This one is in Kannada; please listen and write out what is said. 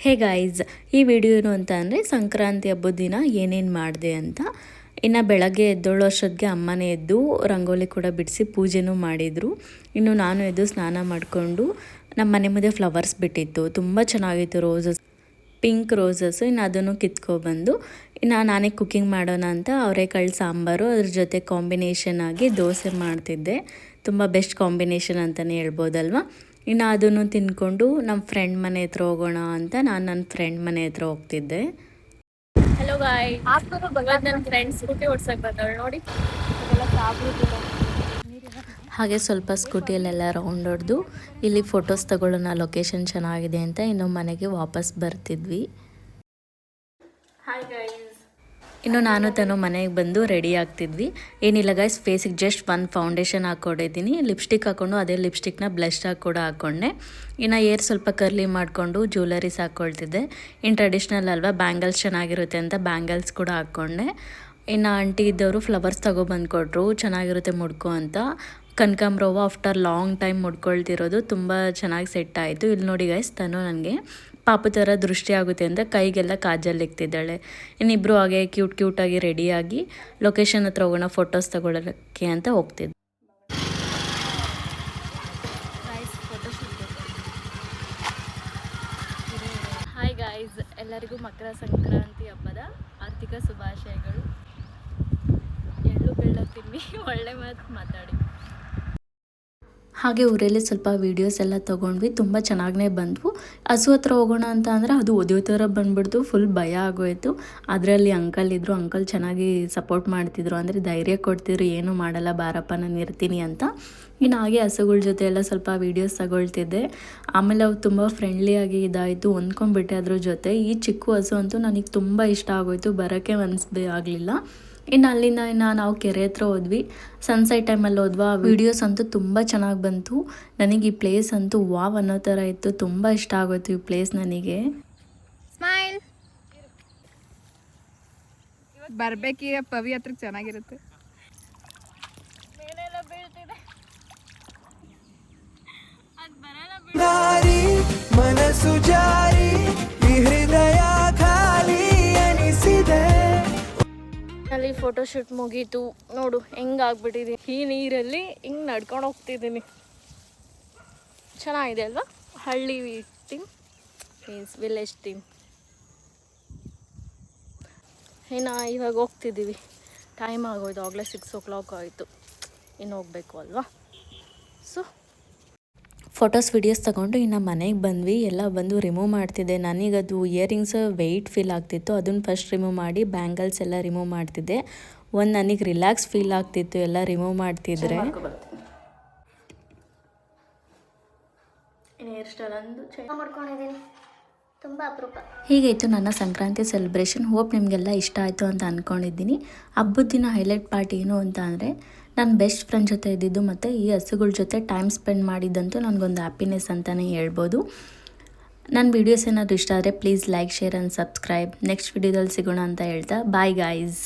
ಹೇ ಗಾಯ್ಸ್, ಈ ವಿಡಿಯೋ ಏನು ಅಂತ ಅಂದರೆ ಸಂಕ್ರಾಂತಿ ಹಬ್ಬದ ದಿನ ಏನೇನು ಮಾಡಿದೆ ಅಂತ. ಇನ್ನು ಬೆಳಗ್ಗೆ ಎದ್ದೊಳ್ಳೋಷ್ಟೊತ್ತಿಗೆ ಅಮ್ಮನೇ ಎದ್ದು ರಂಗೋಲಿ ಕೂಡ ಬಿಡಿಸಿ ಪೂಜೆನೂ ಮಾಡಿದರು. ಇನ್ನು ನಾನು ಎದ್ದು ಸ್ನಾನ ಮಾಡಿಕೊಂಡು ನಮ್ಮ ಮನೆ ಮುಂದೆ ಫ್ಲವರ್ಸ್ ಬಿಟ್ಟಿತ್ತು, ತುಂಬ ಚೆನ್ನಾಗಿತ್ತು, ರೋಸಸ್, ಪಿಂಕ್ ರೋಸಸ್ಸು. ಇನ್ನು ಅದನ್ನು ಕಿತ್ಕೊಬಂದು ಇನ್ನು ನಾನೇ ಕುಕ್ಕಿಂಗ್ ಮಾಡೋಣ ಅಂತ ಅವರೆಕಾಳು ಸಾಂಬಾರು ಅದ್ರ ಜೊತೆ ಕಾಂಬಿನೇಷನ್ ಆಗಿ ದೋಸೆ ಮಾಡ್ತಿದ್ದೆ. ತುಂಬ ಬೆಸ್ಟ್ ಕಾಂಬಿನೇಷನ್ ಅಂತಲೇ ಹೇಳ್ಬೋದಲ್ವ. ಇನ್ನು ಅದನ್ನು ತಿಂದ್ಕೊಂಡು ನಮ್ಮ ಫ್ರೆಂಡ್ ಮನೆ ಹತ್ರ ಹೋಗೋಣ ಅಂತ ನಾನು ನನ್ನ ಫ್ರೆಂಡ್ ಮನೆ ಹತ್ರ ಹೋಗ್ತಿದ್ದೆ. ಹಲೋ ಗಾಯ್, ನನ್ನ ಫ್ರೆಂಡ್ ಸ್ಕೂಟಿ ಓಡ್ಸಕ್ಕೆ ಬರ್ತಾಳೆ ನೋಡಿ. ಹಾಗೆ ಸ್ವಲ್ಪ ಸ್ಕೂಟಿಯಲ್ಲೆಲ್ಲ ರೌಂಡ್ ಹೊಡೆದು ಇಲ್ಲಿ ಫೋಟೋಸ್ ತಗೊಳ್ಳೋಣ, ಲೊಕೇಶನ್ ಚೆನ್ನಾಗಿದೆ ಅಂತ ಇನ್ನು ಮನೆಗೆ ವಾಪಸ್ ಬರ್ತಿದ್ವಿ. ಹಾಯ್ ಗೈಸ್, ಇನ್ನು ನಾನು ತನು ಮನೆಗೆ ಬಂದು ರೆಡಿ ಆಗ್ತಿದ್ವಿ. ಏನಿಲ್ಲ ಗೈಸ್, ಫೇಸಿಗೆ ಜಸ್ಟ್ ಒಂದು ಫೌಂಡೇಶನ್ ಹಾಕ್ಕೊಂಡಿದ್ದೀನಿ, ಲಿಪ್ಸ್ಟಿಕ್ ಹಾಕ್ಕೊಂಡು ಅದೇ ಲಿಪ್ಸ್ಟಿಕ್ನ ಬ್ಲಷ್ಟಾಗಿ ಕೂಡ ಹಾಕ್ಕೊಂಡೆ. ಇನ್ನು ಏರ್ ಸ್ವಲ್ಪ ಕರ್ಲಿ ಮಾಡಿಕೊಂಡು ಜ್ಯುವೆಲರೀಸ್ ಹಾಕ್ಕೊಳ್ತಿದ್ದೆ. ಇನ್ನು ಟ್ರೆಡಿಷ್ನಲ್ ಅಲ್ವಾ, ಬ್ಯಾಂಗಲ್ಸ್ ಚೆನ್ನಾಗಿರುತ್ತೆ ಅಂತ ಬ್ಯಾಂಗಲ್ಸ್ ಕೂಡ ಹಾಕ್ಕೊಂಡೆ. ಇನ್ನು ಆಂಟಿ ಇದ್ದವರು ಫ್ಲವರ್ಸ್ ತಗೊಬಂದ್ಕೊಟ್ರು, ಚೆನ್ನಾಗಿರುತ್ತೆ ಮುಡ್ಕೊ ಅಂತ. ಕನಕಾಂಬ್ರವ್ವ ಆಫ್ಟರ್ ಲಾಂಗ್ ಟೈಮ್ ಮುಡ್ಕೊಳ್ತಿರೋದು ತುಂಬ ಚೆನ್ನಾಗಿ ಸೆಟ್ ಆಯಿತು. ಇಲ್ಲಿ ನೋಡಿ ಗೈಸ್, ತನು ನನಗೆ ಪಾಪು ಥರ ದೃಷ್ಟಿ ಆಗುತ್ತೆ ಅಂತ ಕೈಗೆಲ್ಲ ಕಾಜಲ್ ಇಕ್ತಿದ್ದಾಳೆ. ಇನ್ನಿಬ್ಬರು ಹಾಗೆ ಕ್ಯೂಟಾಗಿ ರೆಡಿಯಾಗಿ ಲೊಕೇಶನ್ ಹತ್ರ ಹೋಗೋಣ ಫೋಟೋಸ್ ತಗೊಳ್ಳೋಕ್ಕೆ ಅಂತ ಹೋಗ್ತಿದ್ದೆ. ಹಾಯ್ ಗಾಯ್ಸ್, ಎಲ್ಲರಿಗೂ ಮಕರ ಸಂಕ್ರಾಂತಿ ಹಬ್ಬದ ಆರ್ಥಿಕ ಶುಭಾಶಯಗಳು. ಎಳ್ಳು ಬೆಳ್ಳ ತಿನ್ನಿ, ಒಳ್ಳೆ ಮಾತು ಮಾತಾಡಿ. ಹಾಗೆ ಊರಲ್ಲಿ ಸ್ವಲ್ಪ ವೀಡಿಯೋಸ್ ಎಲ್ಲ ತೊಗೊಂಡ್ವಿ, ತುಂಬ ಚೆನ್ನಾಗೇ ಬಂದವು. ಹಸು ಹತ್ರ ಹೋಗೋಣ ಅಂತ ಅಂದರೆ ಅದು ಒದೆಯೋ ಥರ ಬಂದುಬಿಡ್ತು, ಫುಲ್ ಭಯ ಆಗೋಯಿತು. ಅದರಲ್ಲಿ ಅಂಕಲ್ ಇದ್ದರು, ಅಂಕಲ್ ಚೆನ್ನಾಗಿ ಸಪೋರ್ಟ್ ಮಾಡ್ತಿದ್ರು, ಅಂದರೆ ಧೈರ್ಯ ಕೊಡ್ತಿದ್ರು, ಏನೂ ಮಾಡಲ್ಲ ಬಾರಪ್ಪ ನಾನು ಇರ್ತೀನಿ ಅಂತ. ಇನ್ನು ಹಾಗೆ ಹಸುಗಳ ಜೊತೆ ಎಲ್ಲ ಸ್ವಲ್ಪ ವೀಡಿಯೋಸ್ ತಗೊಳ್ತಿದ್ದೆ. ಆಮೇಲೆ ಅವು ತುಂಬ ಫ್ರೆಂಡ್ಲಿಯಾಗಿ ಇದಾಯಿತು, ಹೊಂದ್ಕೊಂಡ್ಬಿಟ್ಟೆ ಅದ್ರ ಜೊತೆ. ಈ ಚಿಕ್ಕ ಹಸು ಅಂತೂ ನನಗೆ ತುಂಬ ಇಷ್ಟ ಆಗೋಯಿತು, ಬರೋಕ್ಕೆ ಆಗಲಿಲ್ಲ. ಇನ್ನು ಅಲ್ಲಿಂದ ನಾವು ಕೆರೆ ಹತ್ರ ಹೋದ್ವಿ, ಸನ್ಸೆಟ್ ಟೈಮಲ್ಲಿ ಹೋದ್ವಾ. ವೀಡಿಯೋಸ್ ಅಂತೂ ತುಂಬ ಚೆನ್ನಾಗಿ ಬಂತು. ನನಗೆ ಈ ಪ್ಲೇಸ್ ಅಂತೂ ವಾವ್ ಅನ್ನೋ ಥರ ಇತ್ತು, ತುಂಬ ಇಷ್ಟ ಆಗೋಯ್ತು ಈ ಪ್ಲೇಸ್ ನನಗೆ. ಸ್ಮೈಲ್ ಬರ್ಬೇಕೀಗ ಪವಿ ಹತ್ರ ಚೆನ್ನಾಗಿರುತ್ತೆ. ಮನಸ್ಸು ಜಾರಿ ಹೃದಯ ಖಾಲಿ ಅನಿಸಿದೆ. ಅಲ್ಲಿ ಫೋಟೋಶೂಟ್ ಮುಗೀತು ನೋಡು, ಹೆಂಗಾಗ್ಬಿಟ್ಟಿದ್ದೀನಿ. ಈ ನೀರಲ್ಲಿ ಹಿಂಗೆ ನಡ್ಕೊಂಡು ಹೋಗ್ತಿದ್ದೀನಿ. ಚೆನ್ನಾಗಿದೆ ಅಲ್ವಾ, ಹಳ್ಳಿ ಥೀಮ್ ಮೀನ್ಸ್ ವಿಲೇಜ್ ಥೀಮ್. ಇನ್ನು ಇವಾಗ ಹೋಗ್ತಿದ್ದೀವಿ, ಟೈಮ್ ಆಗೋಯ್ತು, ಆಗಲೇ 6 o'clock ಆಯಿತು, ಇನ್ನು ಹೋಗ್ಬೇಕು ಅಲ್ವಾ. ಸೊ ಫೋಟೋಸ್ ವೀಡಿಯೋಸ್ ತೊಗೊಂಡು ಇನ್ನು ಮನೆಗೆ ಬಂದ್ವಿ. ಎಲ್ಲ ಬಂದು ರಿಮೂವ್ ಮಾಡ್ತಿದ್ದೆ. ನನಗದು ಇಯರಿಂಗ್ಸ್ ವೆಯ್ಟ್ ಫೀಲ್ ಆಗ್ತಿತ್ತು, ಅದನ್ನು ಫಸ್ಟ್ ರಿಮೂವ್ ಮಾಡಿ ಬ್ಯಾಂಗಲ್ಸ್ ಎಲ್ಲ ರಿಮೂವ್ ಮಾಡ್ತಿದ್ದೆ. ಒಂದು ನನಗೆ ರಿಲ್ಯಾಕ್ಸ್ ಫೀಲ್ ಆಗ್ತಿತ್ತು ಎಲ್ಲ ರಿಮೂವ್ ಮಾಡ್ತಿದ್ರೆ. ಹೀಗಾಯಿತು ನನ್ನ ಸಂಕ್ರಾಂತಿ ಸೆಲೆಬ್ರೇಷನ್. ಹೋಪ್ ನಿಮಗೆಲ್ಲ ಇಷ್ಟ ಆಯಿತು ಅಂತ ಅಂದ್ಕೊಂಡಿದ್ದೀನಿ. ಹಬ್ಬದ ದಿನ ಹೈಲೈಟ್ ಪಾರ್ಟ್ ಏನು ಅಂತ ಅಂದರೆ ನನ್ನ ಬೆಸ್ಟ್ ಫ್ರೆಂಡ್ ಜೊತೆ ಇದ್ದಿದ್ದು ಮತ್ತು ಈ ಹಸುಗಳ ಜೊತೆ ಟೈಮ್ ಸ್ಪೆಂಡ್ ಮಾಡಿದ್ದಂತೂ ನನಗೊಂದು ಹ್ಯಾಪಿನೆಸ್ ಅಂತಲೇ ಹೇಳ್ಬೋದು. ನನ್ನ ವೀಡಿಯೋಸ್ ಏನಾದರೂ ಇಷ್ಟ ಆದರೆ please like, share and subscribe. Next ವಿಡಿಯೋದಲ್ಲಿ ಸಿಗೋಣ ಅಂತ ಹೇಳ್ತಾ ಬಾಯ್ ಗಾಯ್ಸ್.